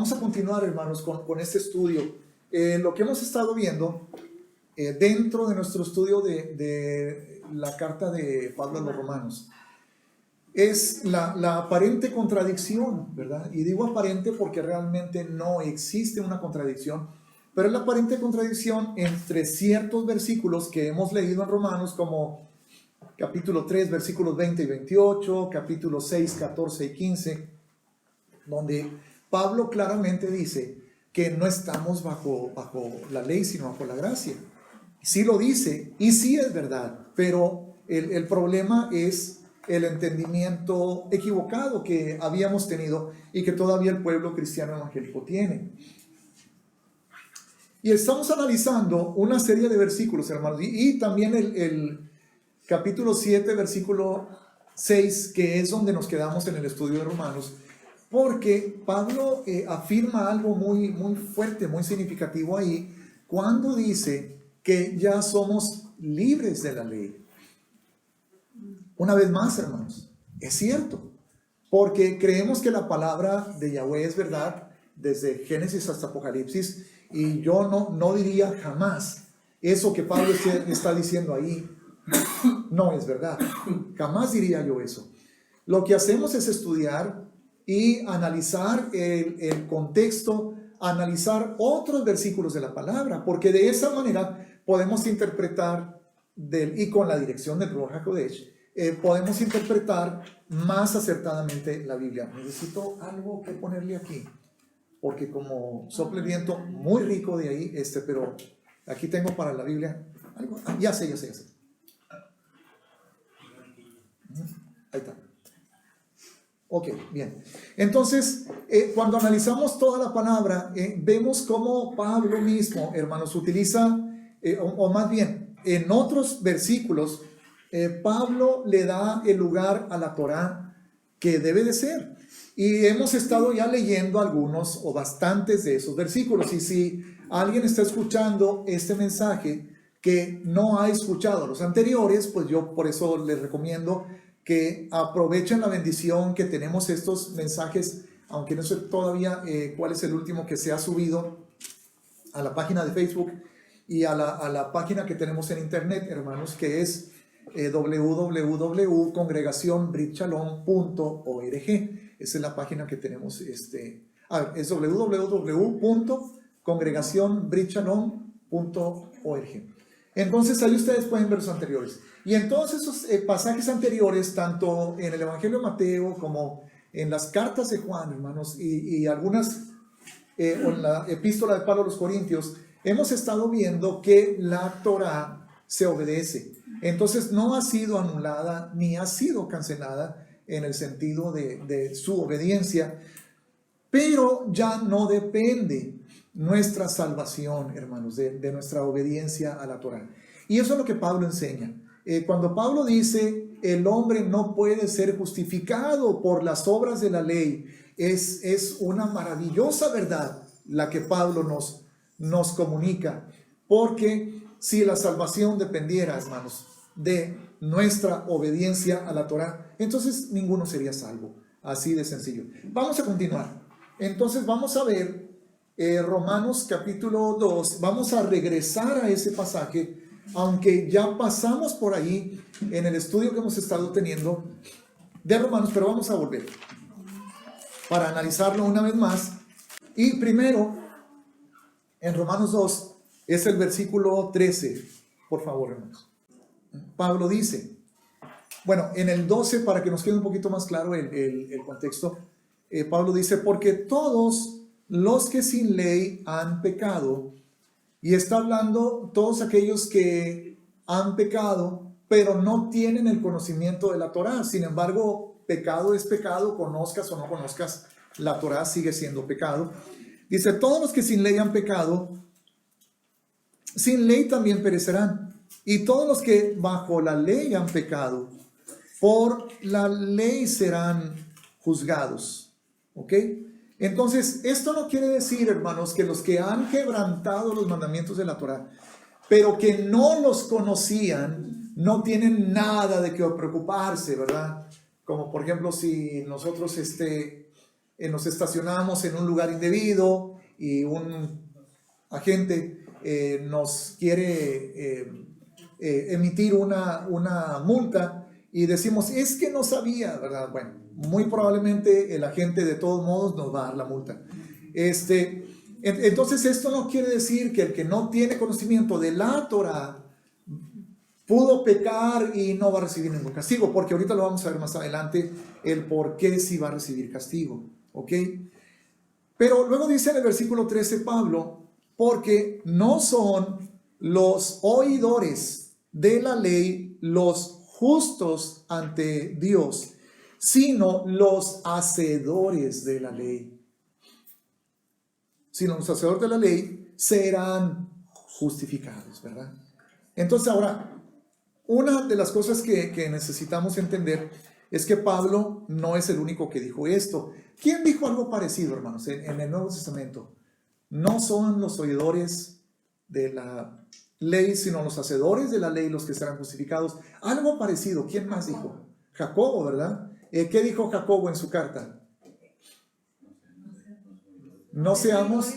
vamos a continuar, hermanos, con este estudio. Lo que hemos estado viendo dentro de nuestro estudio de la carta de Pablo a los Romanos es la aparente contradicción, ¿verdad? Y digo aparente porque realmente no existe una contradicción, pero es la aparente contradicción entre ciertos versículos que hemos leído en Romanos, como capítulo 3, versículos 20 y 28, capítulo 6, 14 y 15, donde Pablo claramente dice que no estamos bajo la ley, sino bajo la gracia. Sí lo dice, y sí es verdad, pero el problema es el entendimiento equivocado que habíamos tenido y que todavía el pueblo cristiano evangélico tiene. Y estamos analizando una serie de versículos, hermanos, y también el capítulo 7, versículo 6, que es donde nos quedamos en el estudio de Romanos, porque Pablo afirma algo muy, muy fuerte, muy significativo ahí, cuando dice que ya somos libres de la ley. Una vez más, hermanos, es cierto, porque creemos que la palabra de Yahweh es verdad desde Génesis hasta Apocalipsis, y yo no diría jamás eso que Pablo está diciendo ahí no es verdad. Jamás diría yo eso. Lo que hacemos es estudiar y analizar el contexto, analizar otros versículos de la palabra, porque de esa manera podemos interpretar, y con la dirección del Ruach HaKodesh, podemos interpretar más acertadamente la Biblia. Necesito algo que ponerle aquí, porque como sopla el viento muy rico de ahí, pero aquí tengo para la Biblia algo. Ya sé. Ahí está. Ok, bien. Entonces, cuando analizamos toda la palabra, vemos cómo Pablo mismo, hermanos, utiliza, o más bien, en otros versículos, Pablo le da el lugar a la Torá que debe de ser. Y hemos estado ya leyendo algunos o bastantes de esos versículos. Y si alguien está escuchando este mensaje que no ha escuchado los anteriores, pues yo por eso les recomiendo que aprovechen la bendición que tenemos estos mensajes, aunque no sé todavía cuál es el último que se ha subido a la página de Facebook y a la página que tenemos en internet, hermanos, que es www.congregacionbritshalom.org. Esa es la página que tenemos. Es www.congregacionbritshalom.org. Entonces ahí ustedes pueden ver los anteriores. Y entonces esos pasajes anteriores, tanto en el Evangelio de Mateo como en las cartas de Juan, hermanos, y algunas, o en la epístola de Pablo a los Corintios, hemos estado viendo que la Torá se obedece. Entonces no ha sido anulada ni ha sido cancelada en el sentido de su obediencia, pero ya no depende nuestra salvación, hermanos, de nuestra obediencia a la Torá. Y eso es lo que Pablo enseña. Cuando Pablo dice, el hombre no puede ser justificado por las obras de la ley, es una maravillosa verdad la que Pablo nos comunica. Porque si la salvación dependiera, hermanos, de nuestra obediencia a la Torá, entonces ninguno sería salvo. Así de sencillo. Vamos a continuar. Entonces vamos a ver Romanos capítulo 2. Vamos a regresar a ese pasaje, aunque ya pasamos por ahí en el estudio que hemos estado teniendo de Romanos, pero vamos a volver para analizarlo una vez más. Y primero, en Romanos 2, es el versículo 13. Por favor, hermanos. Pablo dice, bueno, en el 12, para que nos quede un poquito más claro el contexto, Pablo dice, porque todos los que sin ley han pecado, y está hablando todos aquellos que han pecado, pero no tienen el conocimiento de la Torá. Sin embargo, pecado es pecado, conozcas o no conozcas, la Torá sigue siendo pecado. Dice, todos los que sin ley han pecado, sin ley también perecerán. Y todos los que bajo la ley han pecado, por la ley serán juzgados. ¿Ok? Entonces, esto no quiere decir, hermanos, que los que han quebrantado los mandamientos de la Torá, pero que no los conocían, no tienen nada de qué preocuparse, ¿verdad? Como por ejemplo, si nosotros nos estacionamos en un lugar indebido y un agente nos quiere emitir una multa y decimos, es que no sabía, ¿verdad? Bueno, muy probablemente el agente de todos modos nos va a dar la multa. Entonces esto no quiere decir que el que no tiene conocimiento de la Torah pudo pecar y no va a recibir ningún castigo, porque ahorita lo vamos a ver más adelante, el por qué sí va a recibir castigo, ¿ok? Pero luego dice en el versículo 13 Pablo, porque no son los oidores de la ley los justos ante Dios, sino los hacedores de la ley. Sino los hacedores de la ley serán justificados, ¿verdad? Entonces ahora, una de las cosas que necesitamos entender es que Pablo no es el único que dijo esto. ¿Quién dijo algo parecido, hermanos, en el Nuevo Testamento? No son los oidores de la ley, sino los hacedores de la ley los que serán justificados. Algo parecido. ¿Quién más dijo? Jacobo, ¿verdad? ¿Qué dijo Jacobo en su carta? No seamos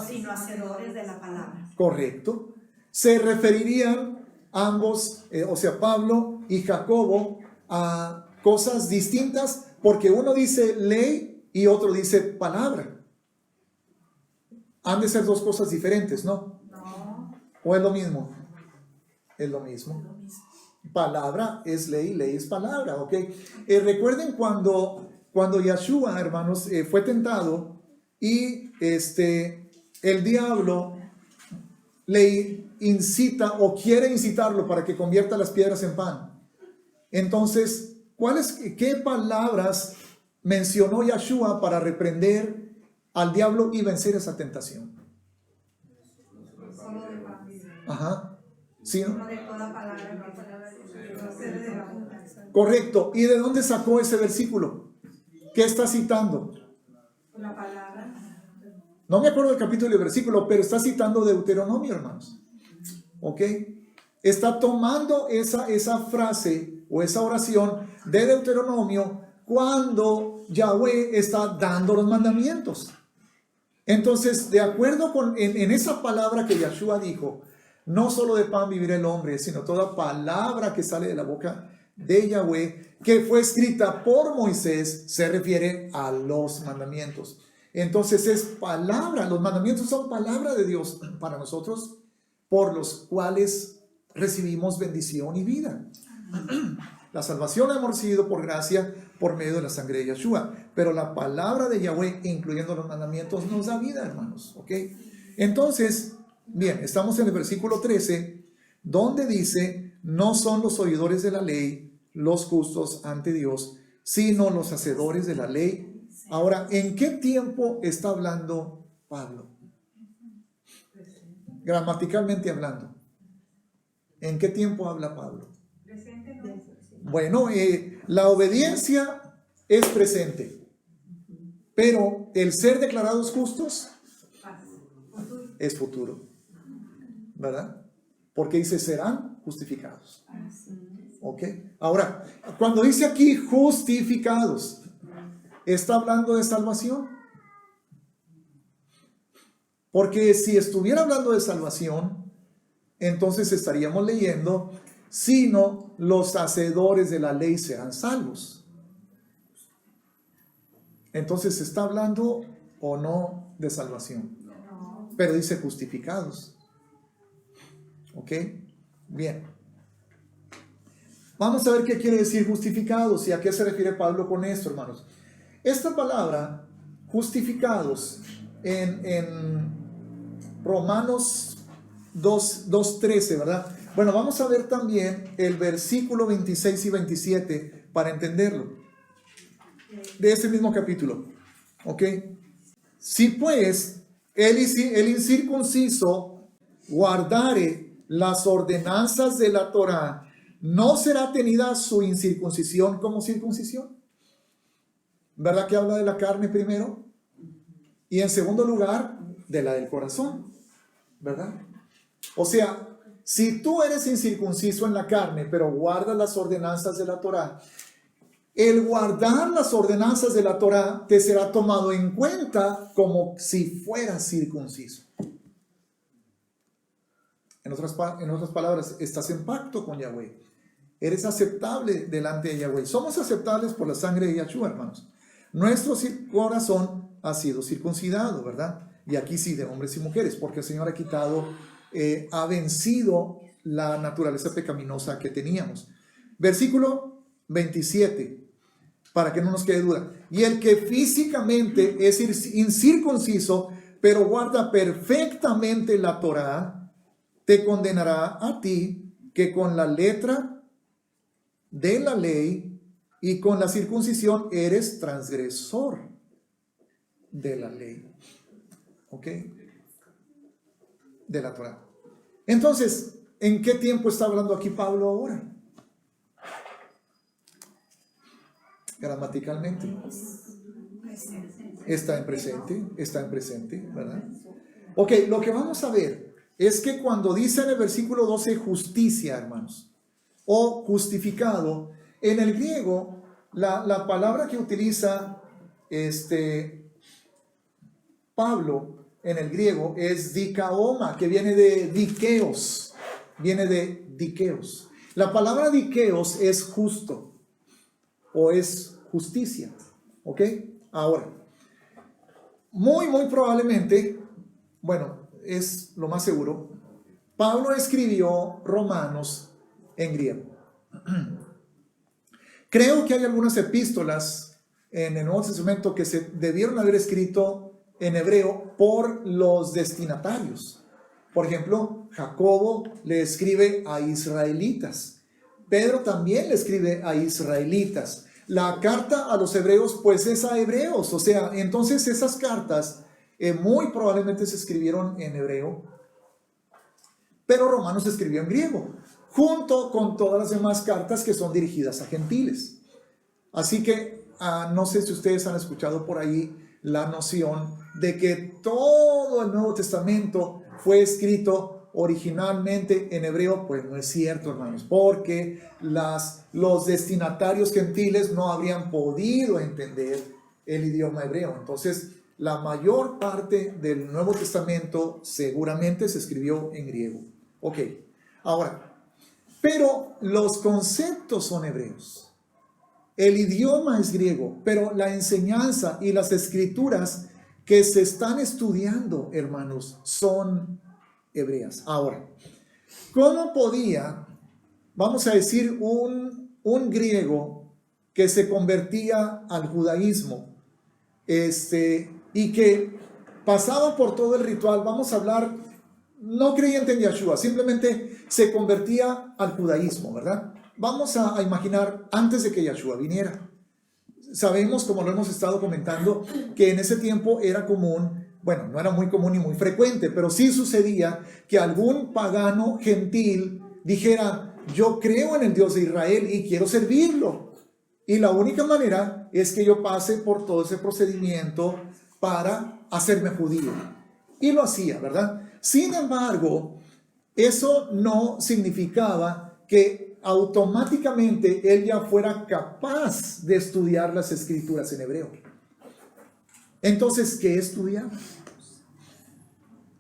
sino hacedores de la palabra. Correcto. Se referirían ambos, o sea, Pablo y Jacobo, a cosas distintas, porque uno dice ley y otro dice palabra. Han de ser dos cosas diferentes, ¿no? No. ¿O es lo mismo? Es lo mismo. Palabra es ley, ley es palabra, ¿ok? Recuerden cuando Yeshua, hermanos, fue tentado y el diablo le incita o quiere incitarlo para que convierta las piedras en pan. Entonces, ¿qué palabras mencionó Yeshua para reprender al diablo y vencer esa tentación? Solo de pan. Ajá. ¿Sí, no? No de toda palabra, no palabra de la boca. Correcto. ¿Y de dónde sacó ese versículo? ¿Qué está citando? La palabra. No me acuerdo del capítulo y el versículo, pero está citando Deuteronomio, hermanos. ¿Ok? Está tomando esa frase o esa oración de Deuteronomio cuando Yahweh está dando los mandamientos. Entonces, de acuerdo en esa palabra que Yeshua dijo, no solo de pan vivirá el hombre, sino toda palabra que sale de la boca de Yahweh, que fue escrita por Moisés, se refiere a los mandamientos. Entonces es palabra, los mandamientos son palabra de Dios para nosotros, por los cuales recibimos bendición y vida. La salvación la hemos recibido por gracia, por medio de la sangre de Yeshua, pero la palabra de Yahweh, incluyendo los mandamientos, nos da vida, hermanos, ¿ok? Entonces, bien, estamos en el versículo 13, donde dice, no son los oidores de la ley los justos ante Dios, sino los hacedores de la ley. Ahora, ¿en qué tiempo está hablando Pablo? Gramaticalmente hablando. ¿En qué tiempo habla Pablo? Presente, no. Bueno, la obediencia es presente, pero el ser declarados justos es futuro, ¿verdad? Porque dice, serán justificados. ¿Ok? Ahora, cuando dice aquí justificados, ¿está hablando de salvación? Porque si estuviera hablando de salvación, entonces estaríamos leyendo, sino los hacedores de la ley serán salvos. Entonces, ¿está hablando o no de salvación? No. Pero dice justificados. ¿Ok? Bien. Vamos a ver qué quiere decir justificados y a qué se refiere Pablo con esto, hermanos. Esta palabra, justificados, en Romanos 2:13, ¿verdad? Bueno, vamos a ver también el versículo 26 y 27 para entenderlo. De ese mismo capítulo. ¿Ok? Si pues el incircunciso guardare las ordenanzas de la Torá, ¿no será tenida su incircuncisión como circuncisión? ¿Verdad que habla de la carne primero? Y en segundo lugar, de la del corazón, ¿verdad? O sea, si tú eres incircunciso en la carne, pero guardas las ordenanzas de la Torá, el guardar las ordenanzas de la Torá te será tomado en cuenta como si fueras circunciso. En otras palabras, estás en pacto con Yahweh. Eres aceptable delante de Yahweh. Somos aceptables por la sangre de Yahshua, hermanos. Nuestro corazón ha sido circuncidado, ¿verdad? Y aquí sí, de hombres y mujeres, porque el Señor ha quitado, ha vencido la naturaleza pecaminosa que teníamos. Versículo 27, para que no nos quede duda. Y el que físicamente es incircunciso, pero guarda perfectamente la Torá, te condenará a ti, que con la letra de la ley y con la circuncisión eres transgresor de la ley. ¿Ok? De la Torá. Entonces, ¿en qué tiempo está hablando aquí Pablo ahora? Gramaticalmente. Está en presente, ¿verdad? Ok, lo que vamos a ver es que cuando dice en el versículo 12 justicia, hermanos, o justificado, en el griego, la palabra que utiliza Pablo en el griego es dikaoma, que viene de dikeos, La palabra dikeos es justo o es justicia, ¿ok? Ahora, muy probablemente, bueno, es lo más seguro, Pablo escribió Romanos en griego. Creo que hay algunas epístolas en el Nuevo Testamento que se debieron haber escrito en hebreo por los destinatarios. Por ejemplo, Jacobo le escribe a israelitas. Pedro también le escribe a israelitas. La carta a los hebreos pues es a hebreos. O sea, entonces esas cartas muy probablemente se escribieron en hebreo, pero Romanos se escribió en griego, junto con todas las demás cartas que son dirigidas a gentiles. Así que no sé si ustedes han escuchado por ahí la noción de que todo el Nuevo Testamento fue escrito originalmente en hebreo. Pues no es cierto, hermanos, porque los destinatarios gentiles no habrían podido entender el idioma hebreo. Entonces, la mayor parte del Nuevo Testamento seguramente se escribió en griego. Ok, ahora, pero los conceptos son hebreos. El idioma es griego, pero la enseñanza y las escrituras que se están estudiando, hermanos, son hebreas. Ahora, ¿cómo podía, vamos a decir, un griego que se convertía al judaísmo, y que pasaba por todo el ritual, vamos a hablar, no creyente en Yahshua, simplemente se convertía al judaísmo, ¿verdad? Vamos a imaginar antes de que Yahshua viniera. Sabemos, como lo hemos estado comentando, que en ese tiempo era común, bueno, no era muy común ni muy frecuente, pero sí sucedía que algún pagano gentil dijera: yo creo en el Dios de Israel y quiero servirlo. Y la única manera es que yo pase por todo ese procedimiento para hacerme judío. Y lo hacía, ¿verdad? Sin embargo, eso no significaba que automáticamente él ya fuera capaz de estudiar las escrituras en hebreo. Entonces, ¿qué estudiaba?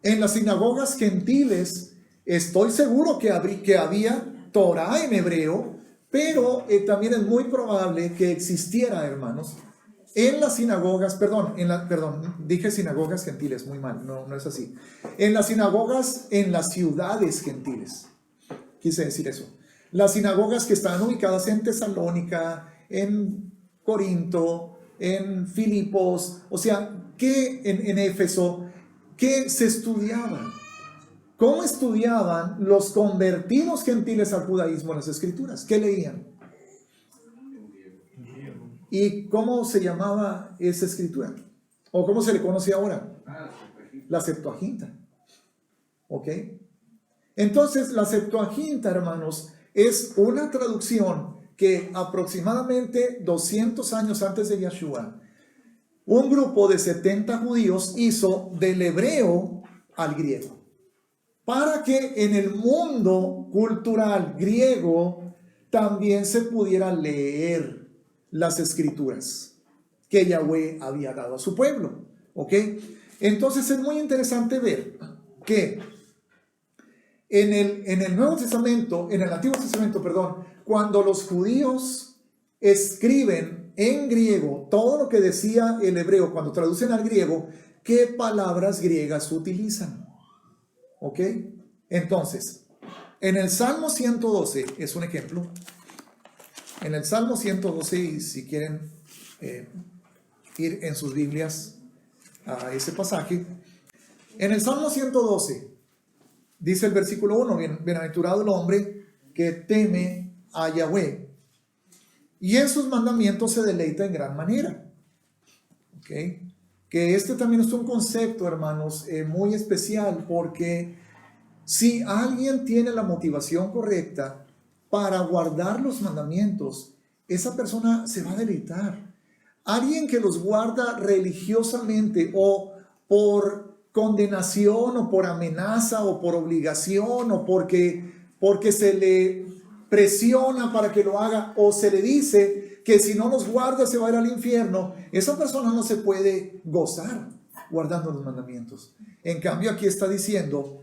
En las sinagogas gentiles, estoy seguro que había Torah en hebreo, pero también es muy probable que existiera, hermanos, en las sinagogas, dije sinagogas gentiles, muy mal, no es así. En las sinagogas, en las ciudades gentiles, quise decir eso. Las sinagogas que estaban ubicadas en Tesalónica, en Corinto, en Filipos, o sea, que en Éfeso, ¿qué se estudiaban? ¿Cómo estudiaban los convertidos gentiles al judaísmo en las escrituras? ¿Qué leían? ¿Y cómo se llamaba esa escritura? ¿O cómo se le conoce ahora? La Septuaginta. ¿Ok? Entonces, la Septuaginta, hermanos, es una traducción que aproximadamente 200 años antes de Yahshua, un grupo de 70 judíos hizo del hebreo al griego, para que en el mundo cultural griego también se pudiera leer las escrituras que Yahweh había dado a su pueblo. ¿Ok? Entonces es muy interesante ver que en el Nuevo Testamento, en el Antiguo Testamento, perdón, cuando los judíos escriben en griego todo lo que decía el hebreo, cuando traducen al griego, ¿qué palabras griegas utilizan? ¿Ok? Entonces, en el Salmo 112 es un ejemplo. En el Salmo 112, y si quieren ir en sus Biblias a ese pasaje, en el Salmo 112 dice el versículo 1, bienaventurado el hombre que teme a Yahweh y en sus mandamientos se deleita en gran manera. ¿Ok? Que este también es un concepto, hermanos, muy especial, porque si alguien tiene la motivación correcta para guardar los mandamientos, esa persona se va a deleitar. Alguien que los guarda religiosamente o por condenación o por amenaza o por obligación o porque se le presiona para que lo haga o se le dice que si no los guarda se va a ir al infierno, esa persona no se puede gozar guardando los mandamientos. En cambio aquí está diciendo,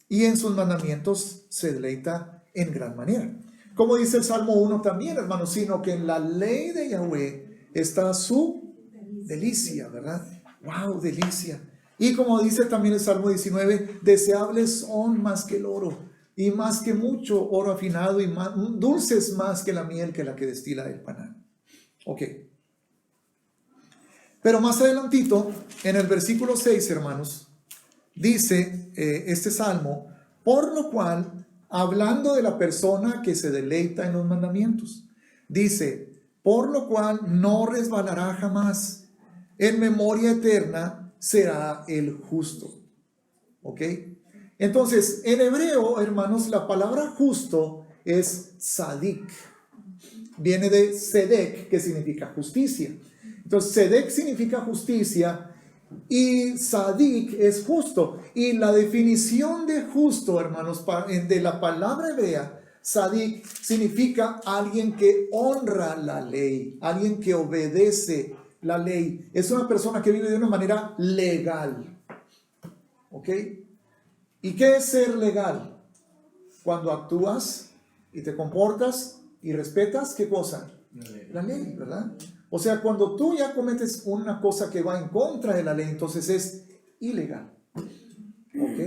y en sus mandamientos se deleita en gran manera. Como dice el Salmo 1 también, hermanos, sino que en la ley de Yahweh está su delicia, ¿verdad? ¡Wow! Delicia. Y como dice también el Salmo 19, deseables son más que el oro, y más que mucho oro afinado, y más, dulces más que la miel que la que destila el panal. Ok. Pero más adelantito, en el versículo 6, hermanos, dice este salmo, por lo cual, hablando de la persona que se deleita en los mandamientos, dice, por lo cual no resbalará jamás, en memoria eterna será el justo. ¿Ok? Entonces, en hebreo, hermanos, la palabra justo es tzadik. Viene de tzedek, que significa justicia. Entonces, tzedek significa justicia y tzadik es justo. Y la definición de justo, hermanos, de la palabra hebrea, tzadik significa alguien que honra la ley, alguien que obedece la ley. Es una persona que vive de una manera legal. ¿Ok? ¿Y qué es ser legal? Cuando actúas y te comportas y respetas, ¿qué cosa? La ley, ¿verdad? O sea, cuando tú ya cometes una cosa que va en contra de la ley, entonces es ilegal. ¿Ok?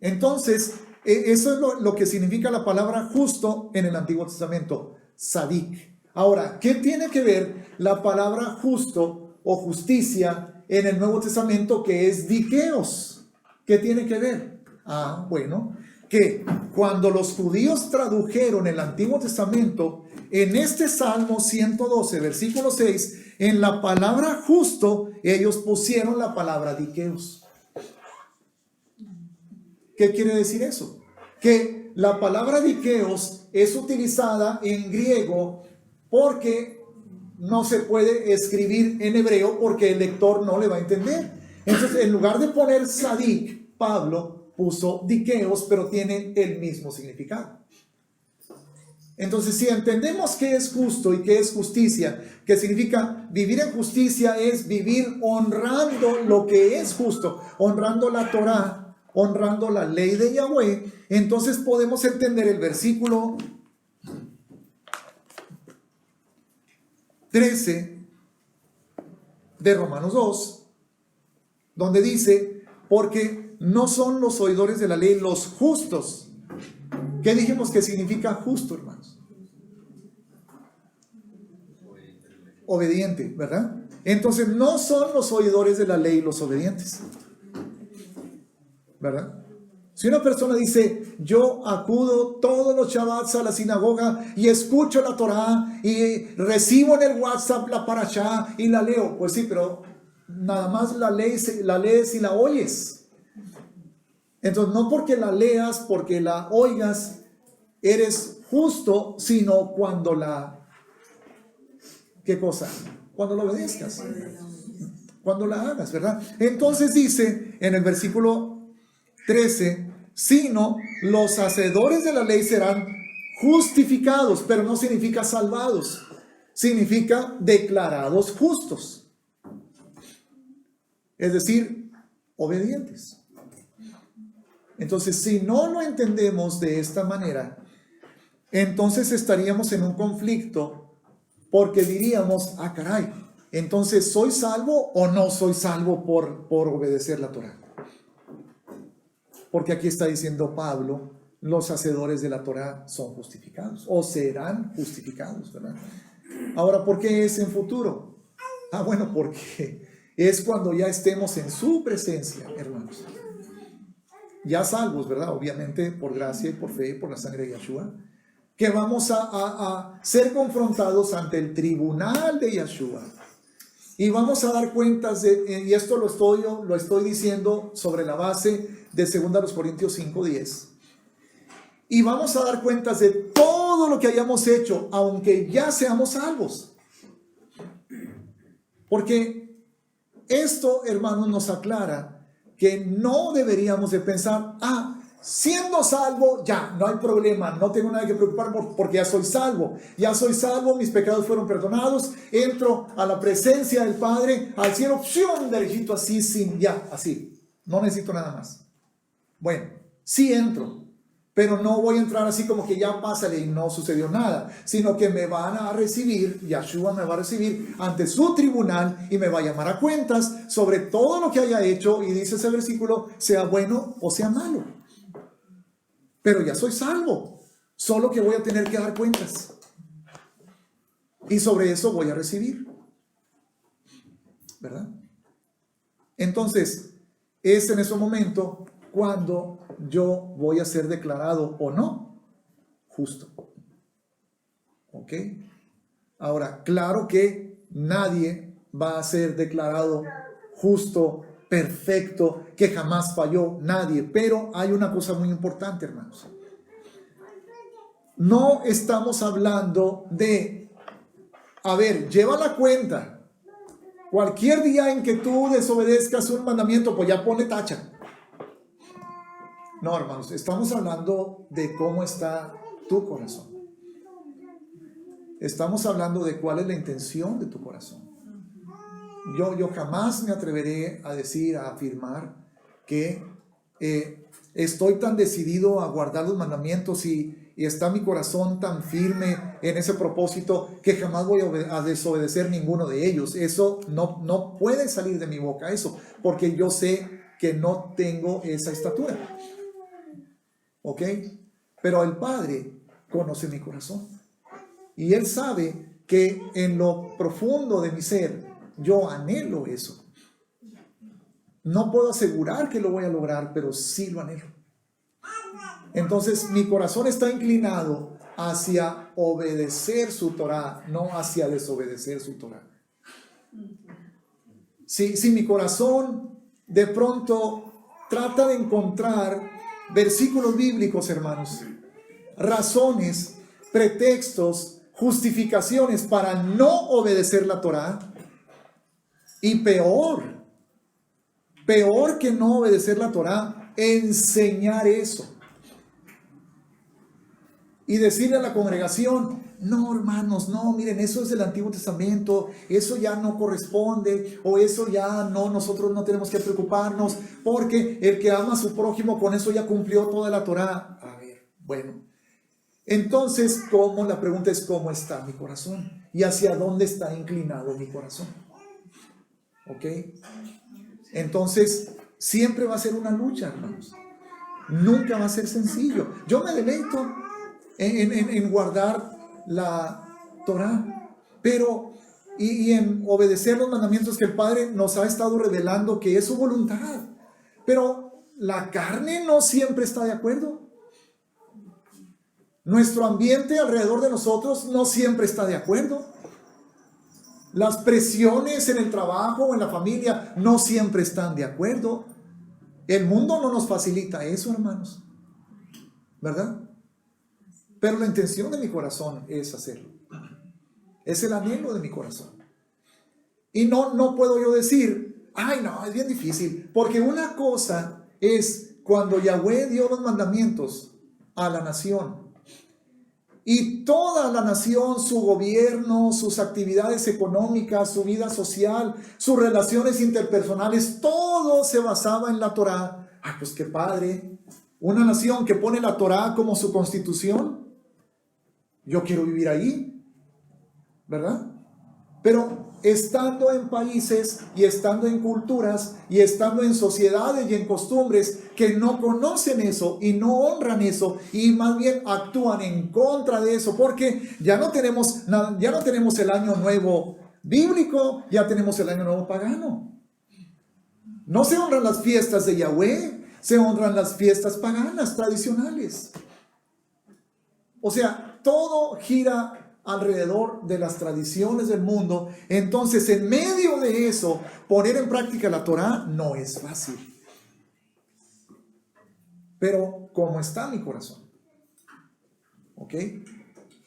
Entonces, eso es lo que significa la palabra justo en el Antiguo Testamento, tzadik. Ahora, ¿qué tiene que ver la palabra justo o justicia en el Nuevo Testamento, que es dikeos? ¿Qué tiene que ver? Ah, bueno, que cuando los judíos tradujeron el Antiguo Testamento, en este Salmo 112, versículo 6, en la palabra justo, ellos pusieron la palabra dikeos. ¿Qué quiere decir eso? Que la palabra dikeos es utilizada en griego porque no se puede escribir en hebreo porque el lector no le va a entender. Entonces, en lugar de poner tzadik, Pablo puso dikeos, pero tiene el mismo significado. Entonces, si entendemos qué es justo y qué es justicia, que significa vivir en justicia es vivir honrando lo que es justo, honrando la Torá, honrando la ley de Yahweh, entonces podemos entender el versículo 13 de Romanos 2, donde dice, porque no son los oidores de la ley los justos. ¿Qué dijimos que significa justo, hermanos? Obediente, ¿verdad? Entonces no son los oidores de la ley los obedientes, ¿verdad? Si una persona dice, yo acudo todos los shabbats a la sinagoga y escucho la Torah y recibo en el WhatsApp la parashá y la leo, pues sí, pero nada más la lees y la oyes. Entonces, no porque la leas, porque la oigas, eres justo, sino cuando ¿qué cosa? Cuando la obedezcas. Cuando la hagas, ¿verdad? Entonces dice en el versículo 13, sino los hacedores de la ley serán justificados, pero no significa salvados. significa declarados justos. Es decir, obedientes. Entonces, si no lo entendemos de esta manera, entonces estaríamos en un conflicto porque diríamos, ah, caray, entonces, ¿soy salvo o no soy salvo por obedecer la Torá? Porque aquí está diciendo Pablo, los hacedores de la Torá son justificados o serán justificados, ¿verdad? Ahora, ¿por qué es en futuro? Ah, bueno, porque es cuando ya estemos en su presencia, hermanos. Ya salvos, ¿verdad? Obviamente por gracia y por fe y por la sangre de Yahshua, que vamos a ser confrontados ante el tribunal de Yahshua. Y vamos a dar cuentas y esto lo estoy diciendo sobre la base de 2 Corintios 5:10. Y vamos a dar cuentas de todo lo que hayamos hecho, aunque ya seamos salvos. Porque esto, hermanos, nos aclara que no deberíamos de pensar, siendo salvo, ya, no hay problema, no tengo nada que preocuparme porque ya soy salvo, mis pecados fueron perdonados, entro a la presencia del Padre, al cielo, derechito así, así, no necesito nada más. Bueno, sí entro, pero no voy a entrar así como que ya pásale y no sucedió nada, sino que me van a recibir, Yahshua me va a recibir ante su tribunal y me va a llamar a cuentas sobre todo lo que haya hecho, y dice ese versículo, sea bueno o sea malo. Pero ya soy salvo, solo que voy a tener que dar cuentas. Y sobre eso voy a recibir. ¿Verdad? Entonces, es en ese momento cuando yo voy a ser declarado o no justo. ¿Ok? Ahora, claro que nadie va a ser declarado justo, perfecto, que jamás falló, nadie. Pero hay una cosa muy importante, hermanos. No estamos hablando de, lleva la cuenta. Cualquier día en que tú desobedezcas un mandamiento, pues ya pone tacha. No, hermanos, estamos hablando de cómo está tu corazón. Estamos hablando de cuál es la intención de tu corazón. Yo jamás me atreveré a decir, a afirmar que estoy tan decidido a guardar los mandamientos y está mi corazón tan firme en ese propósito que jamás voy a desobedecer ninguno de ellos. Eso no puede salir de mi boca, eso, porque yo sé que no tengo esa estatura. ¿Ok? Pero el Padre conoce mi corazón y Él sabe que en lo profundo de mi ser yo anhelo eso. No puedo asegurar que lo voy a lograr, pero sí lo anhelo. Entonces mi corazón está inclinado hacia obedecer su Torah, no hacia desobedecer su Torah. Si mi corazón de pronto trata de encontrar versículos bíblicos, hermanos, razones, pretextos, justificaciones para no obedecer la Torah, y peor que no obedecer la Torah, enseñar eso. Y decirle a la congregación, no, hermanos, no, miren, eso es del Antiguo Testamento, eso ya no corresponde, o eso ya no, nosotros no tenemos que preocuparnos, porque el que ama a su prójimo, con eso ya cumplió toda la Torah. A ver, bueno, entonces, la pregunta es, ¿cómo está mi corazón? ¿Y hacia dónde está inclinado mi corazón? ¿Ok? Entonces, siempre va a ser una lucha, hermanos. Nunca va a ser sencillo. Yo me deleito en guardar la Torah, pero y en obedecer los mandamientos que el Padre nos ha estado revelando que es su voluntad. Pero la carne no siempre está de acuerdo. Nuestro ambiente alrededor de nosotros no siempre está de acuerdo. Las presiones en el trabajo o en la familia no siempre están de acuerdo. El mundo no nos facilita eso, hermanos, ¿verdad? Pero la intención de mi corazón es hacerlo. Es el anhelo de mi corazón. Y no puedo yo decir, ay no, es bien difícil. Porque una cosa es cuando Yahweh dio los mandamientos a la nación. Y toda la nación, su gobierno, sus actividades económicas, su vida social, sus relaciones interpersonales, todo se basaba en la Torá. Ah, pues qué padre. Una nación que pone la Torá como su constitución. Yo quiero vivir ahí, ¿verdad? Pero estando en países y estando en culturas y estando en sociedades y en costumbres que no conocen eso y no honran eso y más bien actúan en contra de eso, porque ya no tenemos el año nuevo bíblico, ya tenemos el año nuevo pagano. No se honran las fiestas de Yahweh, se honran las fiestas paganas tradicionales. O sea, todo gira alrededor de las tradiciones del mundo. Entonces, en medio de eso, poner en práctica la Torá no es fácil. Pero, ¿cómo está mi corazón? ¿Ok?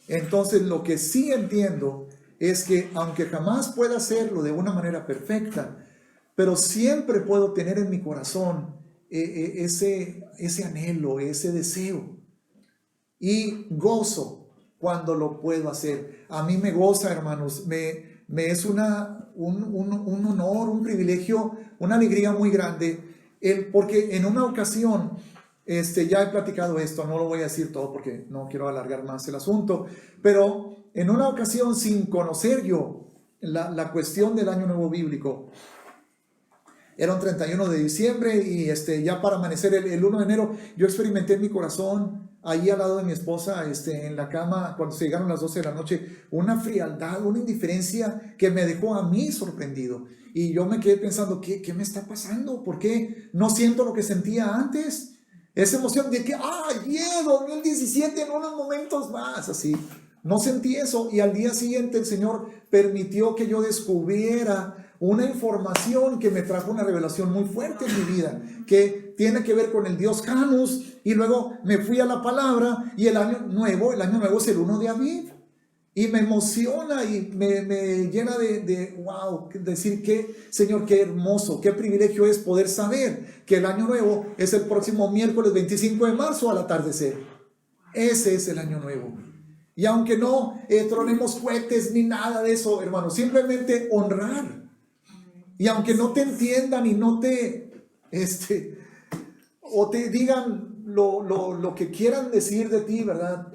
Entonces, lo que sí entiendo es que, aunque jamás pueda hacerlo de una manera perfecta, pero siempre puedo tener en mi corazón ese anhelo, ese deseo. Y gozo cuando lo puedo hacer. A mí me goza, hermanos, me es un honor, un privilegio, una alegría muy grande, porque en una ocasión, ya he platicado esto, no lo voy a decir todo porque no quiero alargar más el asunto, pero en una ocasión, sin conocer yo la cuestión del año nuevo bíblico, era un 31 de diciembre y ya para amanecer el 1 de enero, yo experimenté en mi corazón, ahí al lado de mi esposa, en la cama, cuando se llegaron las 12 de la noche, una frialdad, una indiferencia que me dejó a mí sorprendido. Y yo me quedé pensando, ¿qué me está pasando? ¿Por qué no siento lo que sentía antes? Esa emoción de que, 2017 en unos momentos más, así. No sentí eso y al día siguiente el Señor permitió que yo descubriera una información que me trajo una revelación muy fuerte en mi vida, que tiene que ver con el Dios Janus, y luego me fui a la palabra y el año nuevo es el 1 de Aviv, y me emociona y me llena de wow, decir que, Señor, qué hermoso, qué privilegio es poder saber que el año nuevo es el próximo miércoles 25 de marzo al atardecer. Ese es el año nuevo. Y aunque no tronemos cohetes ni nada de eso, hermano, simplemente honrar. Y aunque no te entiendan y no te, o te digan lo que quieran decir de ti, ¿verdad?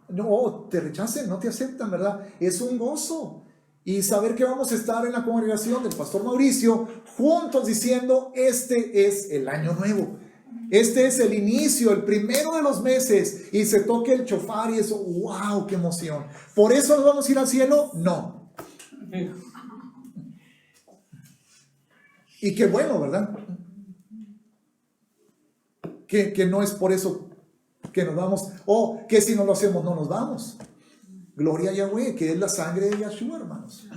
No te rechacen, no te aceptan, ¿verdad? Es un gozo. Y saber que vamos a estar en la congregación del Pastor Mauricio, juntos diciendo, este es el año nuevo. Este es el inicio, el primero de los meses, y se toque el chofar y eso, wow, qué emoción. ¿Por eso nos vamos a ir al cielo? No. Y qué bueno, ¿verdad? Que no es por eso que nos vamos, o que si no lo hacemos no nos vamos. Gloria a Yahweh, que es la sangre de Yahshua, hermanos.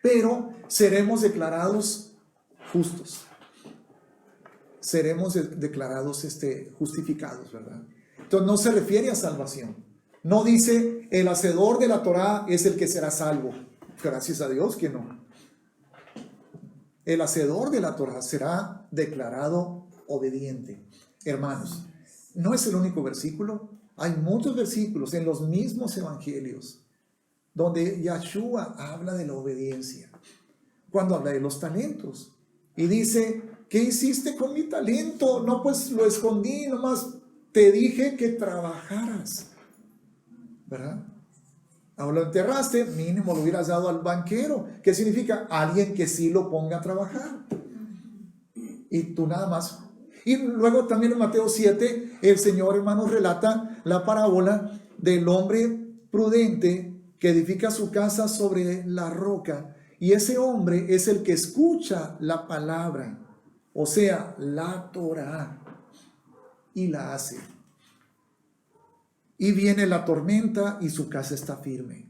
Pero seremos declarados justos. Seremos declarados justificados, ¿verdad? Entonces no se refiere a salvación. No dice el hacedor de la Torá es el que será salvo. Gracias a Dios que no. El hacedor de la Torá será declarado obediente. Hermanos, no es el único versículo. Hay muchos versículos en los mismos evangelios donde Yahshua habla de la obediencia. Cuando habla de los talentos y dice, ¿qué hiciste con mi talento? No, pues lo escondí, nomás te dije que trabajaras, ¿verdad? Ahora lo enterraste, mínimo lo hubieras dado al banquero. ¿Qué significa? Alguien que sí lo ponga a trabajar. Y tú nada más. Y luego también en Mateo 7, el Señor, hermanos, relata la parábola del hombre prudente que edifica su casa sobre la roca. Y ese hombre es el que escucha la palabra, o sea, la Torá, y la hace. Y viene la tormenta y su casa está firme.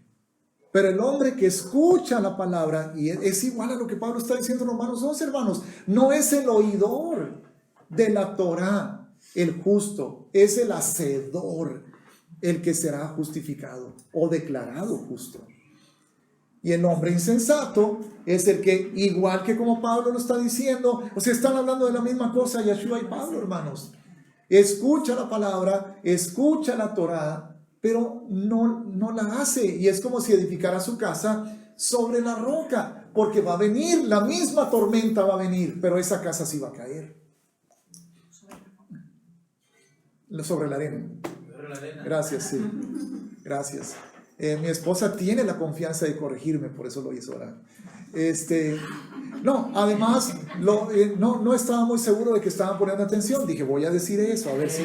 Pero el hombre que escucha la palabra, y es igual a lo que Pablo está diciendo en Romanos 12, hermanos, no es el oidor de la Torá el justo, es el hacedor el que será justificado o declarado justo. Y el hombre insensato es el que, igual que como Pablo lo está diciendo, o sea, están hablando de la misma cosa, Yahshua y Pablo, hermanos. escucha la palabra, escucha la Torá, pero no la hace. Y es como si edificara su casa sobre la roca, porque va a venir, la misma tormenta va a venir, pero esa casa sí va a caer. Sobre la arena. Gracias, sí. Gracias. Mi esposa tiene la confianza de corregirme, por eso lo hizo ahora. No, además, no estaba muy seguro de que estaban poniendo atención. Dije, voy a decir eso, a ver si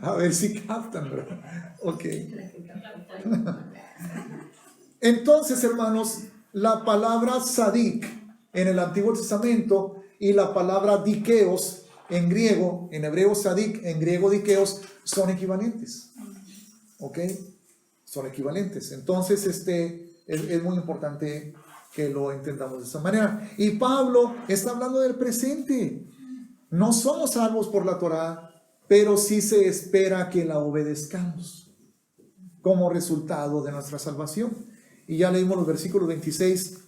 a ver si captan, ¿verdad? Ok. Entonces, hermanos, la palabra sadik en el Antiguo Testamento y la palabra dikeos en griego, en hebreo sadik, en griego dikeos, son equivalentes. ¿Ok? Son equivalentes. Entonces, es muy importante que lo entendamos de esa manera. Y Pablo está hablando del presente. No somos salvos por la Torá, pero sí se espera que la obedezcamos como resultado de nuestra salvación. Y ya leímos los versículos 26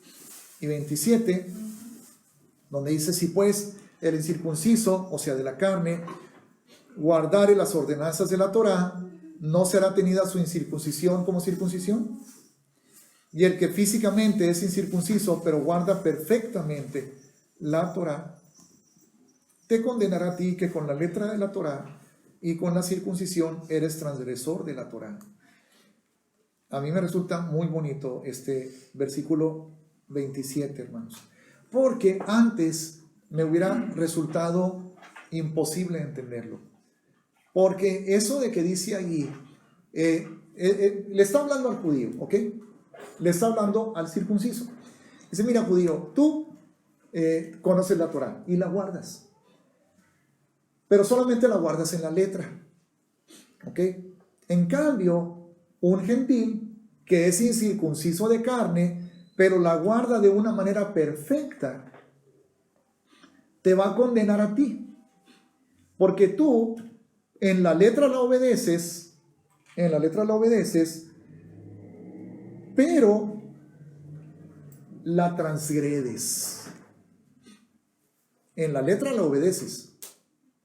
y 27, donde dice, si pues el incircunciso, o sea, de la carne, guardare las ordenanzas de la Torá, ¿no será tenida su incircuncisión como circuncisión? Y el que físicamente es incircunciso, pero guarda perfectamente la Torá, te condenará a ti que con la letra de la Torá y con la circuncisión eres transgresor de la Torá. A mí me resulta muy bonito este versículo 27, hermanos, porque antes me hubiera resultado imposible entenderlo. Porque eso de que dice allí, le está hablando al judío, ¿ok? Le está hablando al circunciso. Dice, mira, judío, tú conoces la Torá y la guardas, pero solamente la guardas en la letra, ¿ok? En cambio, un gentil que es incircunciso de carne, pero la guarda de una manera perfecta, te va a condenar a ti, porque tú en la letra la obedeces, pero la transgredes. En la letra la obedeces,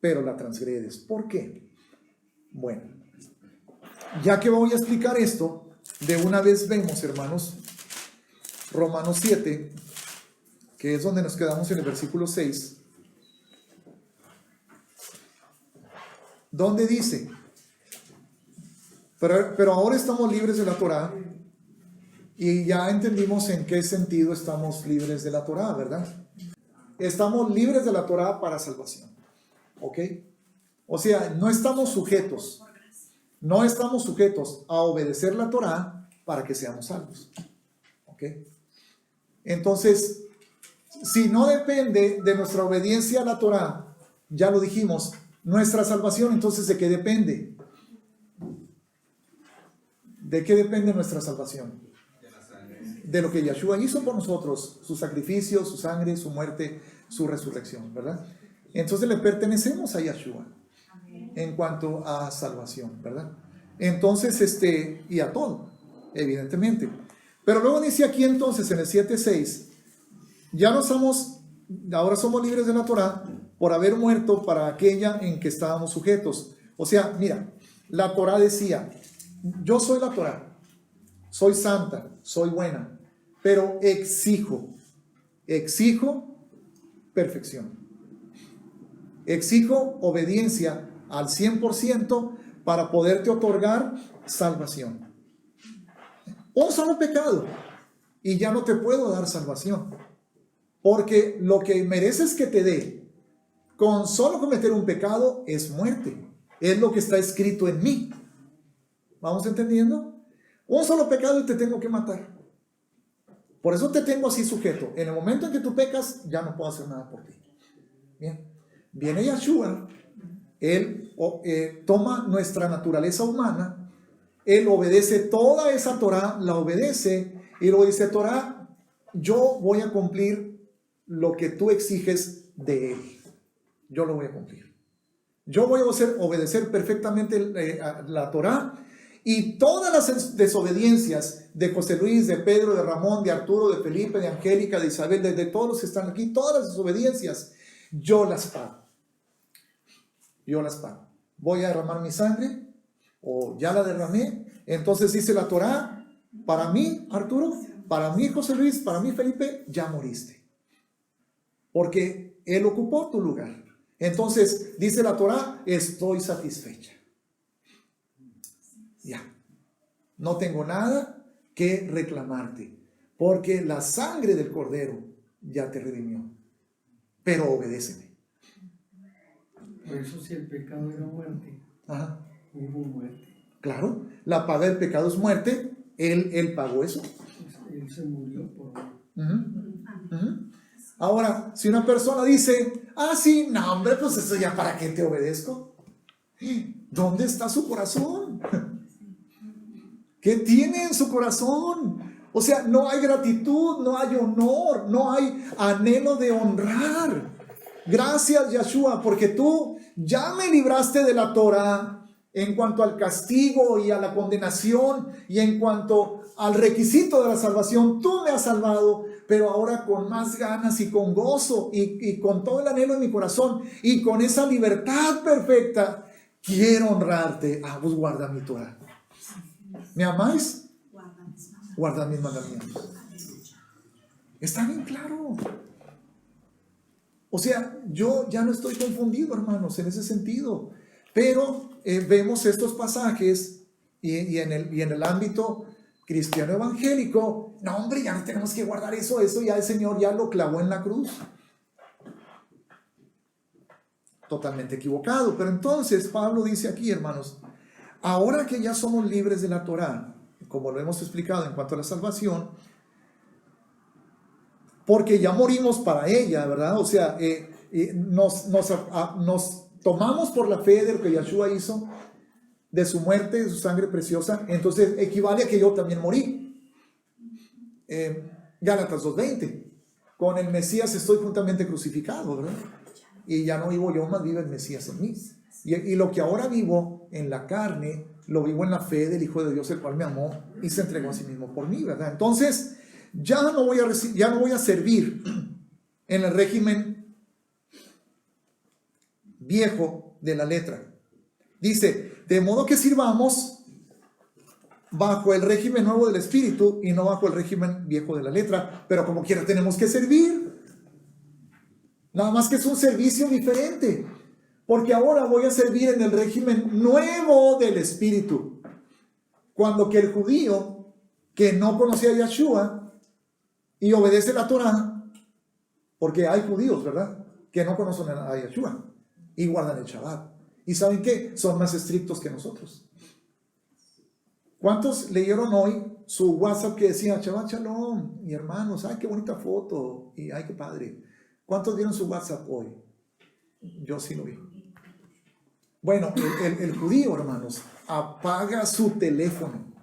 pero la transgredes. ¿Por qué? Bueno, ya que voy a explicar esto, de una vez vemos, hermanos, Romanos 7, que es donde nos quedamos en el versículo 6, donde dice, pero ahora estamos libres de la Torá, y ya entendimos en qué sentido estamos libres de la Torá, ¿verdad? Estamos libres de la Torá para salvación, ¿ok? O sea, no estamos sujetos a obedecer la Torá para que seamos salvos, ¿ok? Entonces, si no depende de nuestra obediencia a la Torá, ya lo dijimos, nuestra salvación, entonces, ¿de qué depende? ¿De qué depende nuestra salvación? De lo que Yeshua hizo por nosotros, su sacrificio, su sangre, su muerte, su resurrección, ¿verdad? Entonces le pertenecemos a Yeshua en cuanto a salvación, ¿verdad? Entonces, y a todo, evidentemente. Pero luego dice aquí entonces en el 7:6, ahora somos libres de la Torá por haber muerto para aquella en que estábamos sujetos. O sea, mira, la Torá decía, yo soy la Torá, soy santa, soy buena, pero exijo perfección. Exijo obediencia al 100% para poderte otorgar salvación. Un solo pecado y ya no te puedo dar salvación, porque lo que mereces que te dé con solo cometer un pecado es muerte. Es lo que está escrito en mí. ¿Vamos entendiendo? Un solo pecado y te tengo que matar. Por eso te tengo así sujeto. En el momento en que tú pecas, ya no puedo hacer nada por ti. Bien. Viene Yeshua. Él toma nuestra naturaleza humana. Él obedece toda esa Torá, la obedece. Y luego dice, Torá, yo voy a cumplir lo que tú exiges de él. Yo lo voy a cumplir. Yo voy a obedecer perfectamente la Torá. Y todas las desobediencias de José Luis, de Pedro, de Ramón, de Arturo, de Felipe, de Angélica, de Isabel, de todos los que están aquí, todas las desobediencias, yo las pago. Yo las pago. Voy a derramar mi sangre, o ya la derramé. Entonces dice la Torá, para mí, Arturo, para mí, José Luis, para mí, Felipe, ya moriste. Porque Él ocupó tu lugar. Entonces dice la Torá, estoy satisfecha. Ya. No tengo nada que reclamarte, porque la sangre del Cordero ya te redimió. Pero obedéceme. Por eso si el pecado era muerte, Ajá. hubo muerte. Claro, la paga del pecado es muerte. Él pagó eso. Él se murió por Ahora, si una persona dice, sí, no hombre, pues eso ya para qué te obedezco. ¿Dónde está su corazón? ¿Qué tiene en su corazón? O sea, no hay gratitud, no hay honor, no hay anhelo de honrar. Gracias, Yeshua, porque tú ya me libraste de la Torah en cuanto al castigo y a la condenación y en cuanto al requisito de la salvación. Tú me has salvado, pero ahora con más ganas y con gozo y con todo el anhelo de mi corazón y con esa libertad perfecta, quiero honrarte. Pues guarda mi Torah. ¿Me amáis? Guarda mis mandamientos. Está bien claro. O sea, yo ya no estoy confundido, hermanos, en ese sentido. Pero vemos estos pasajes y en el ámbito cristiano evangélico, no hombre, ya no tenemos que guardar eso ya el Señor ya lo clavó en la cruz. Totalmente equivocado. Pero entonces Pablo dice aquí, hermanos, ahora que ya somos libres de la Torá, como lo hemos explicado en cuanto a la salvación, porque ya morimos para ella, ¿verdad? O sea, nos tomamos por la fe de lo que Yeshua hizo, de su muerte, de su sangre preciosa, entonces equivale a que yo también morí. Gálatas 2:20, con el Mesías estoy juntamente crucificado, ¿verdad? Y ya no vivo yo, más vive el Mesías en mí. Y lo que ahora vivo en la carne, lo vivo en la fe del Hijo de Dios, el cual me amó y se entregó a sí mismo por mí, ¿verdad? Entonces, ya no voy a servir en el régimen viejo de la letra. Dice, de modo que sirvamos bajo el régimen nuevo del Espíritu y no bajo el régimen viejo de la letra, pero como quiera tenemos que servir. Nada más que es un servicio diferente, porque ahora voy a servir en el régimen nuevo del Espíritu. Cuando que el judío que no conocía a Yeshua y obedece la Torah, porque hay judíos, ¿verdad?, que no conocen a Yeshua y guardan el Shabbat. ¿Y saben qué? Son más estrictos que nosotros. ¿Cuántos leyeron hoy su WhatsApp que decía Shabbat Shalom? Y hermanos, ¡ay, qué bonita foto! Y ¡ay, qué padre! ¿Cuántos vieron su WhatsApp hoy? Yo sí lo vi. Bueno, el judío, hermanos, apaga su teléfono.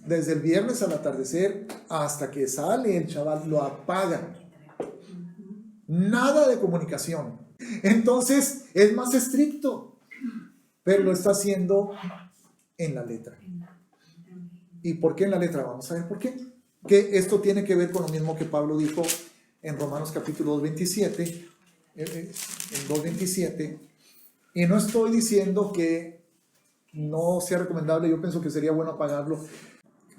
Desde el viernes al atardecer hasta que sale el Shabbat, lo apaga. Nada de comunicación. Entonces, es más estricto, pero lo está haciendo en la letra. ¿Y por qué en la letra? Vamos a ver por qué. Que esto tiene que ver con lo mismo que Pablo dijo en Romanos capítulo 2:27, en 2:27, y no estoy diciendo que no sea recomendable, yo pienso que sería bueno apagarlo,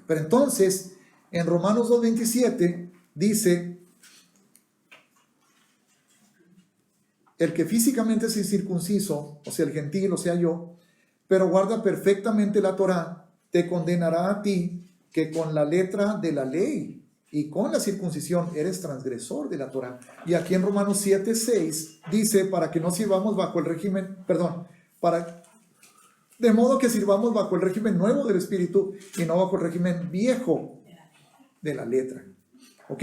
pero entonces en Romanos 2:27 dice, el que físicamente es incircunciso, o sea el gentil, o sea yo, pero guarda perfectamente la Torá, te condenará a ti que con la letra de la ley y con la circuncisión eres transgresor de la Torá. Y aquí en Romanos 7:6 dice, para que no sirvamos bajo el régimen, de modo que sirvamos bajo el régimen nuevo del Espíritu y no bajo el régimen viejo de la letra. ¿Ok?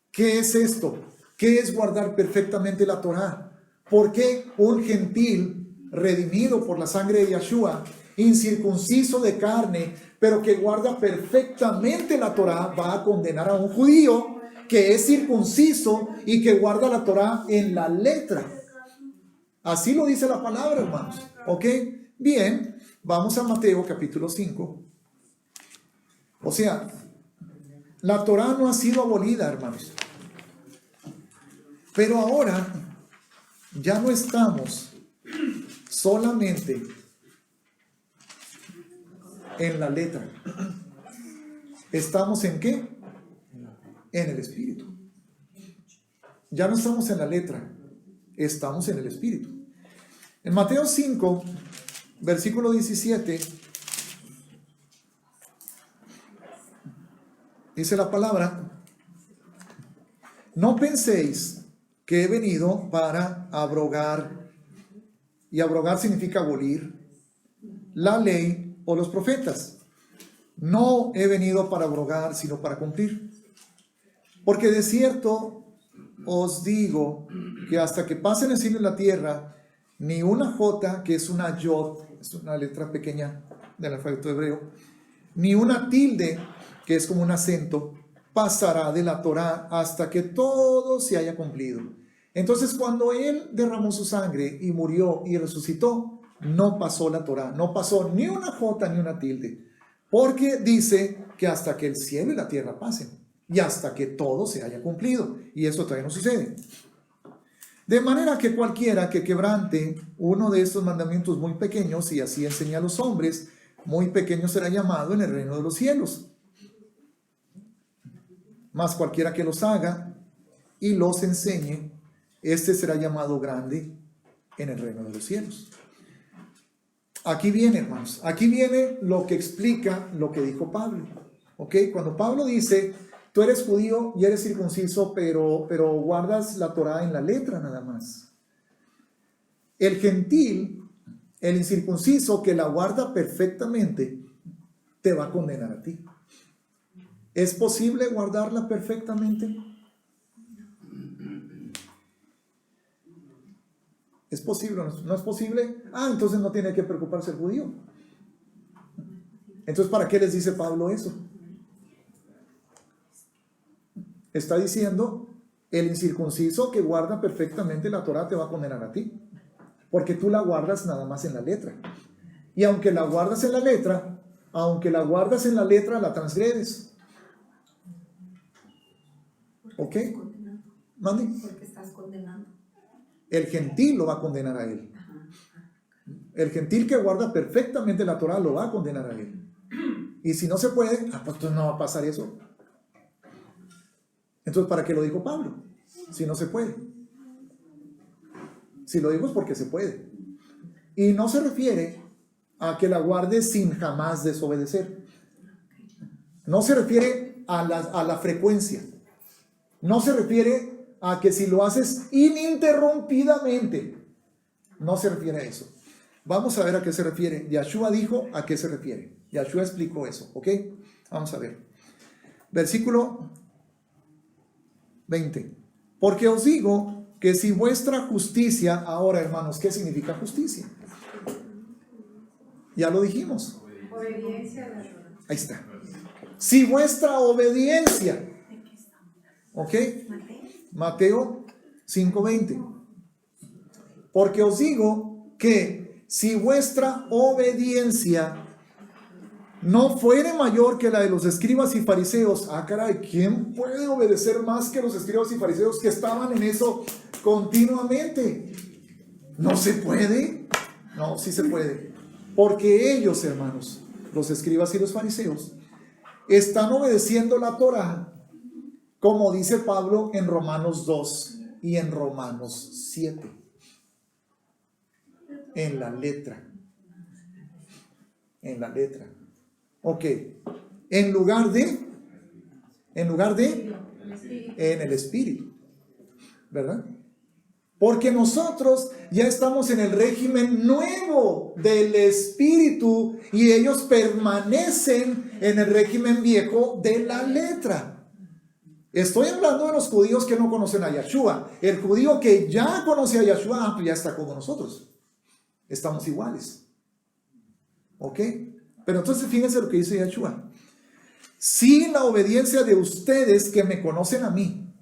¿Qué es esto? ¿Qué es guardar perfectamente la Torá? ¿Por qué un gentil redimido por la sangre de Yeshua, incircunciso de carne, pero que guarda perfectamente la Torá, va a condenar a un judío que es circunciso y que guarda la Torá en la letra? Así lo dice la palabra, hermanos. ¿Ok? Bien, vamos a Mateo capítulo 5. O sea, la Torá no ha sido abolida, hermanos. Pero ahora ya no estamos solamente en la letra. ¿Estamos en qué? En el Espíritu. Ya no estamos en la letra, estamos en el Espíritu. En Mateo 5, versículo 17, dice la palabra: no penséis que he venido para abrogar, y abrogar significa abolir, la ley o los profetas. No he venido para abrogar, sino para cumplir. Porque de cierto os digo que hasta que pasen el cielo y la tierra, ni una jota, que es una yod, es una letra pequeña del alfabeto hebreo, ni una tilde, que es como un acento, pasará de la Torá hasta que todo se haya cumplido. Entonces, cuando Él derramó su sangre y murió y resucitó, no pasó la Torá, no pasó ni una jota ni una tilde, porque dice que hasta que el cielo y la tierra pasen y hasta que todo se haya cumplido, y esto todavía no sucede. De manera que cualquiera que quebrante uno de estos mandamientos muy pequeños y así enseña a los hombres, muy pequeño será llamado en el reino de los cielos. Mas cualquiera que los haga y los enseñe, este será llamado grande en el reino de los cielos. Aquí viene, hermanos, aquí viene lo que explica lo que dijo Pablo. ¿Ok? Cuando Pablo dice: tú eres judío y eres circunciso, pero guardas la Torá en la letra nada más. El gentil, el incircunciso que la guarda perfectamente, te va a condenar a ti. ¿Es posible guardarla perfectamente? ¿Es posible o no es posible? Entonces no tiene que preocuparse el judío. Entonces, ¿para qué les dice Pablo eso? Está diciendo: el incircunciso que guarda perfectamente la Torá te va a condenar a ti, porque tú la guardas nada más en la letra. Y aunque la guardas en la letra, la transgredes. ¿Ok? ¿Mande? Porque estás condenando. El gentil lo va a condenar a él. El gentil que guarda perfectamente la Torá lo va a condenar a él. Y si no se puede, pues entonces no va a pasar eso. Entonces, ¿para qué lo dijo Pablo? Si no se puede. Si lo digo es porque se puede. Y no se refiere a que la guardes sin jamás desobedecer. No se refiere a la frecuencia. No se refiere a que si lo haces ininterrumpidamente. No se refiere a eso. Vamos a ver a qué se refiere. Yahshua dijo a qué se refiere. Yahshua explicó eso. ¿Ok? Vamos a ver. Versículo 20. Porque os digo que si vuestra justicia, ahora hermanos, ¿qué significa justicia? Ya lo dijimos. Obediencia a la Torá. Ahí está. Si vuestra obediencia, ¿ok? Mateo 5:20. Porque os digo que si vuestra obediencia no fuere mayor que la de los escribas y fariseos. Caray, ¿quién puede obedecer más que los escribas y fariseos que estaban en eso continuamente? ¿No se puede? No, sí se puede. Porque ellos, hermanos, los escribas y los fariseos, están obedeciendo la Torá, como dice Pablo en Romanos 2 y en Romanos 7. En la letra. En la letra. Ok, en lugar de, en el Espíritu, ¿verdad? Porque nosotros ya estamos en el régimen nuevo del Espíritu y ellos permanecen en el régimen viejo de la letra. Estoy hablando de los judíos que no conocen a Yahshua. El judío que ya conoce a Yahshua, pues ya está como nosotros. Estamos iguales. ¿Ok? Pero entonces fíjense lo que dice Yahshua. Si la obediencia de ustedes que me conocen a mí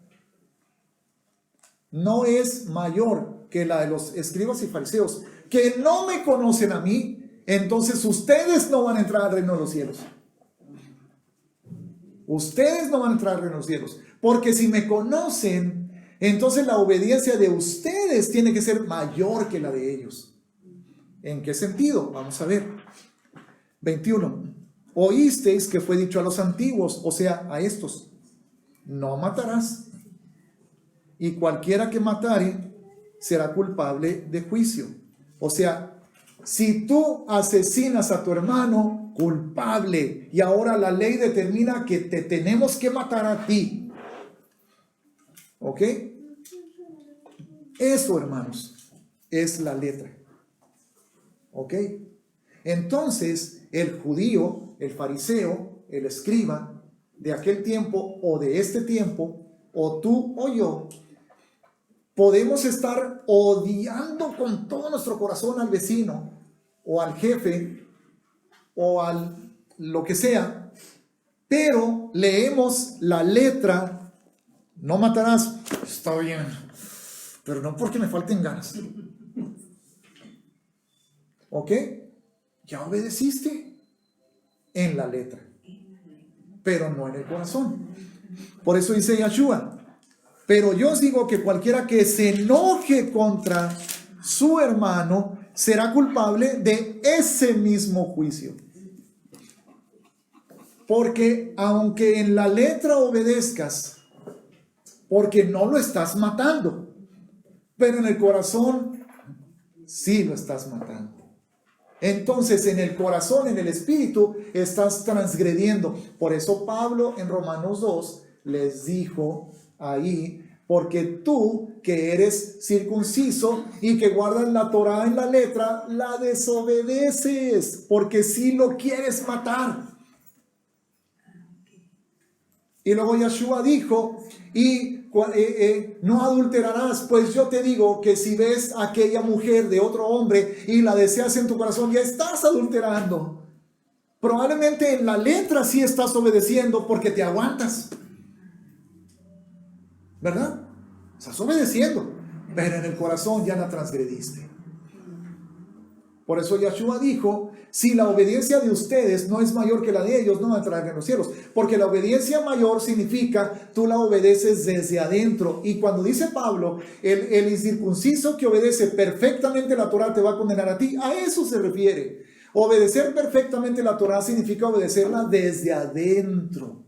no es mayor que la de los escribas y fariseos que no me conocen a mí, entonces ustedes no van a entrar al reino de los cielos. Ustedes no van a entrar al reino de los cielos. Porque si me conocen, Entonces la obediencia de ustedes tiene que ser mayor que la de ellos. ¿En qué sentido? Vamos a ver. 21. Oísteis que fue dicho a los antiguos, o sea, a estos: no matarás, y cualquiera que matare será culpable de juicio. O sea, si tú asesinas a tu hermano, culpable. Y ahora la ley determina que te tenemos que matar a ti. ¿Ok? Eso, hermanos, es la letra. ¿Ok? Entonces, el judío, el fariseo, el escriba de aquel tiempo o de este tiempo, o tú o yo, podemos estar odiando con todo nuestro corazón al vecino o al jefe o al lo que sea, pero leemos la letra: no matarás. Está bien, pero no porque me falten ganas. ¿Ok? Ya obedeciste en la letra, pero no en el corazón. Por eso dice Yahshua: pero yo os digo que cualquiera que se enoje contra su hermano será culpable de ese mismo juicio. Porque aunque en la letra obedezcas, porque no lo estás matando, pero en el corazón sí lo estás matando. Entonces en el corazón, en el espíritu, estás transgrediendo. Por eso Pablo en Romanos 2 les dijo ahí: porque tú que eres circunciso y que guardas la Torá en la letra, la desobedeces, porque sí lo quieres matar. Y luego Yahshua dijo: y no adulterarás. Pues yo te digo que si ves a aquella mujer de otro hombre y la deseas en tu corazón, ya estás adulterando. Probablemente en la letra sí estás obedeciendo porque te aguantas, ¿verdad? Estás obedeciendo, pero en el corazón ya la transgrediste. Por eso Yahshua dijo: si la obediencia de ustedes no es mayor que la de ellos, no entrarán en los cielos. Porque la obediencia mayor significa tú la obedeces desde adentro. Y cuando dice Pablo, el incircunciso que obedece perfectamente la Torah te va a condenar a ti, a eso se refiere. Obedecer perfectamente la Torah significa obedecerla desde adentro.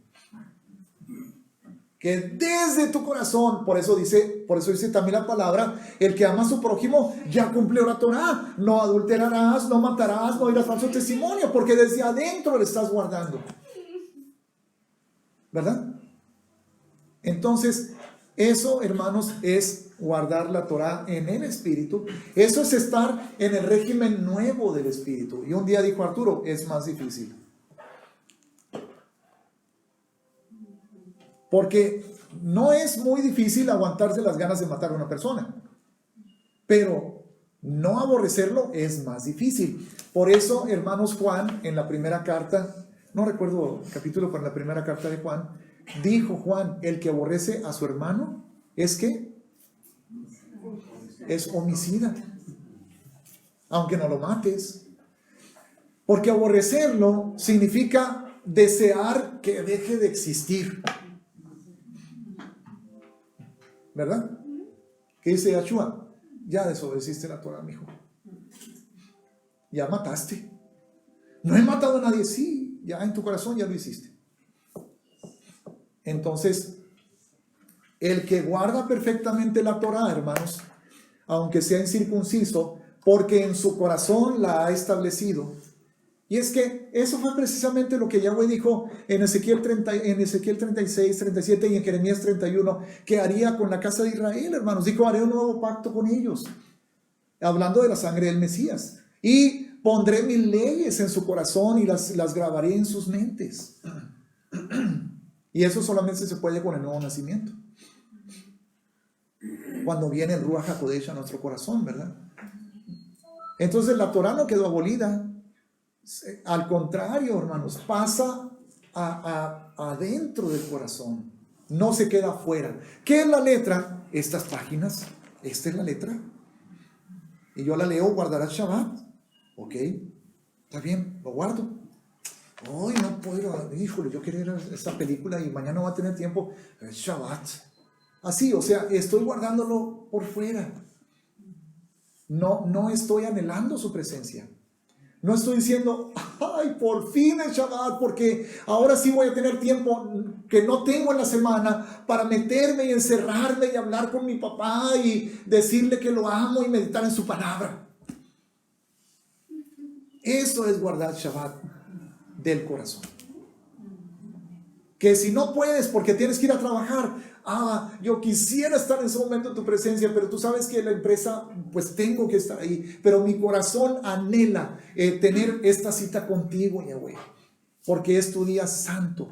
Que desde tu corazón, por eso dice también la palabra: el que ama a su prójimo ya cumplió la Torá. No adulterarás, no matarás, no dirás falso testimonio, porque desde adentro le estás guardando, ¿verdad? Entonces, eso, hermanos, es guardar la Torá en el espíritu. Eso es estar en el régimen nuevo del espíritu. Y un día dijo Arturo: es más difícil. Porque no es muy difícil aguantarse las ganas de matar a una persona, pero no aborrecerlo es más difícil. Por eso, hermanos, Juan en la primera carta, no recuerdo el capítulo, pero en la primera carta de Juan, dijo Juan: el que aborrece a su hermano es que es homicida, aunque no lo mates. Porque aborrecerlo significa desear que deje de existir, ¿verdad? ¿Qué dice Yahshua? Ya desobedeciste la Torah, mijo. Ya mataste. No he matado a nadie. Sí, ya en tu corazón ya lo hiciste. Entonces, el que guarda perfectamente la Torah, hermanos, aunque sea incircunciso, porque en su corazón la ha establecido. Y es que eso fue precisamente lo que Yahweh dijo en Ezequiel 36, 37 y en Jeremías 31, que haría con la casa de Israel, hermanos. Dijo: haré un nuevo pacto con ellos, hablando de la sangre del Mesías. Y pondré mis leyes en su corazón y las grabaré en sus mentes. Y eso solamente se puede con el nuevo nacimiento, cuando viene el Ruach HaKodesh a nuestro corazón, ¿verdad? Entonces la Torah no quedó abolida. Al contrario, hermanos, pasa adentro del corazón, no se queda afuera. ¿Qué es la letra? Estas páginas. Esta es la letra. Y yo la leo: guardarás Shabbat. Ok, está bien, lo guardo. Hoy no puedo, híjole, yo quiero ir a esta película y mañana no voy a tener tiempo. Es Shabbat. así, o sea, estoy guardándolo por fuera. No estoy anhelando su presencia. No estoy diciendo, ay, por fin es Shabbat, porque ahora sí voy a tener tiempo que no tengo en la semana para meterme y encerrarme y hablar con mi papá y decirle que lo amo y meditar en su palabra. Eso es guardar Shabbat del corazón. Que si no puedes porque tienes que ir a trabajar, yo quisiera estar en ese momento en tu presencia, pero tú sabes que la empresa, pues tengo que estar ahí, pero mi corazón anhela tener esta cita contigo, Yahweh, porque es tu día santo,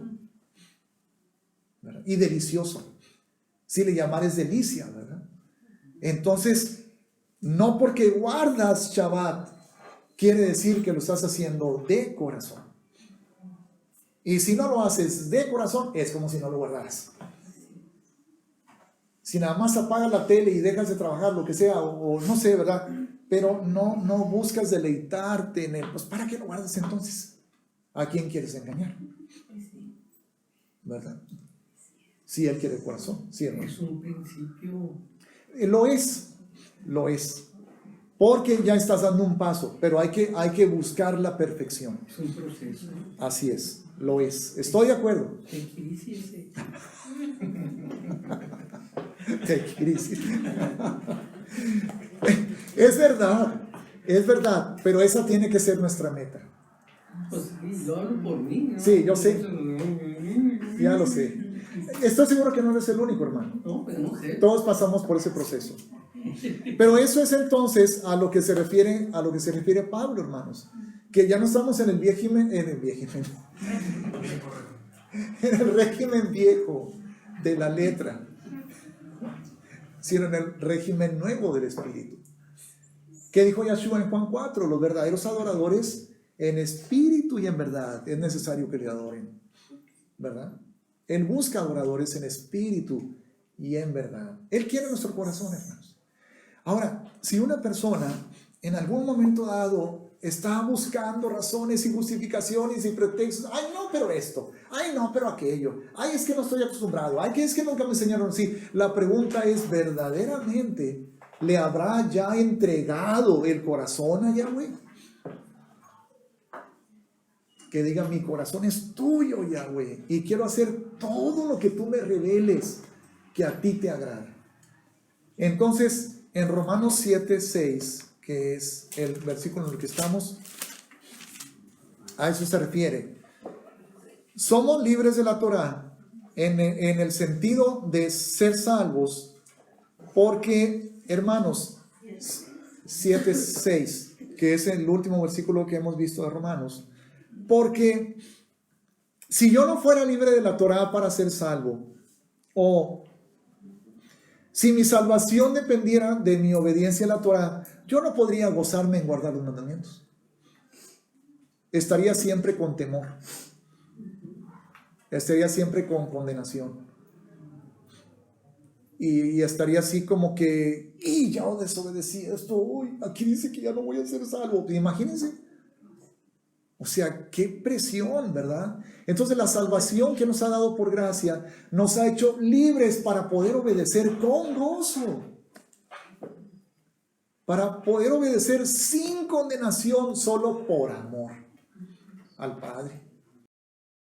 ¿verdad? Y delicioso. Si le llamares delicia, ¿verdad? Entonces, no porque guardas Shabbat quiere decir que lo estás haciendo de corazón. Y si no lo haces de corazón, es como si no lo guardaras. Si nada más apagas la tele y dejas de trabajar, lo que sea, o no sé, ¿verdad? Pero no buscas deleitarte en él. Pues ¿para qué lo guardas entonces? ¿A quién quieres engañar? ¿Verdad? Si él quiere el corazón. Sí, Es un principio. Lo es. Porque ya estás dando un paso, pero hay que buscar la perfección. Es un proceso. Así es, lo es. Estoy de acuerdo. ¿Qué crisis? De crisis. Es verdad, pero esa tiene que ser nuestra meta. Pues sí, yo hablo por mí, ¿no? Sí, yo sé. Ya lo sé. Estoy seguro que no eres el único, hermano. No, pues no sé. Todos pasamos por ese proceso. Pero eso es entonces a lo que se refiere Pablo, hermanos. Que ya no estamos en el régimen viejo de la letra, sino en el régimen nuevo del Espíritu. ¿Qué dijo Yahshua en Juan 4? Los verdaderos adoradores en espíritu y en verdad es necesario que le adoren, ¿verdad? Él busca adoradores en espíritu y en verdad. Él quiere nuestro corazón, hermanos. Ahora, si una persona en algún momento dado está buscando razones y justificaciones y pretextos, ay no, pero esto, ay no, pero aquello, ay es que no estoy acostumbrado, ay que es que nunca me enseñaron así. La pregunta es, ¿verdaderamente le habrá ya entregado el corazón a Yahweh? Que diga, mi corazón es tuyo, Yahweh, y quiero hacer todo lo que tú me reveles que a ti te agrada. Entonces, en Romanos 7:6, que es el versículo en el que estamos, a eso se refiere. Somos libres de la Torá en el sentido de ser salvos, porque, hermanos, 7:6, que es el último versículo que hemos visto de Romanos, porque si yo no fuera libre de la Torá para ser salvo, o si mi salvación dependiera de mi obediencia a la Torá, yo no podría gozarme en guardar los mandamientos. Estaría siempre con temor. Estaría siempre con condenación. Y estaría así como que, y ya desobedecí esto, uy, aquí dice que ya no voy a ser salvo. Imagínense. O sea, qué presión, ¿verdad? Entonces la salvación que nos ha dado por gracia nos ha hecho libres para poder obedecer con gozo. Para poder obedecer sin condenación, solo por amor al Padre.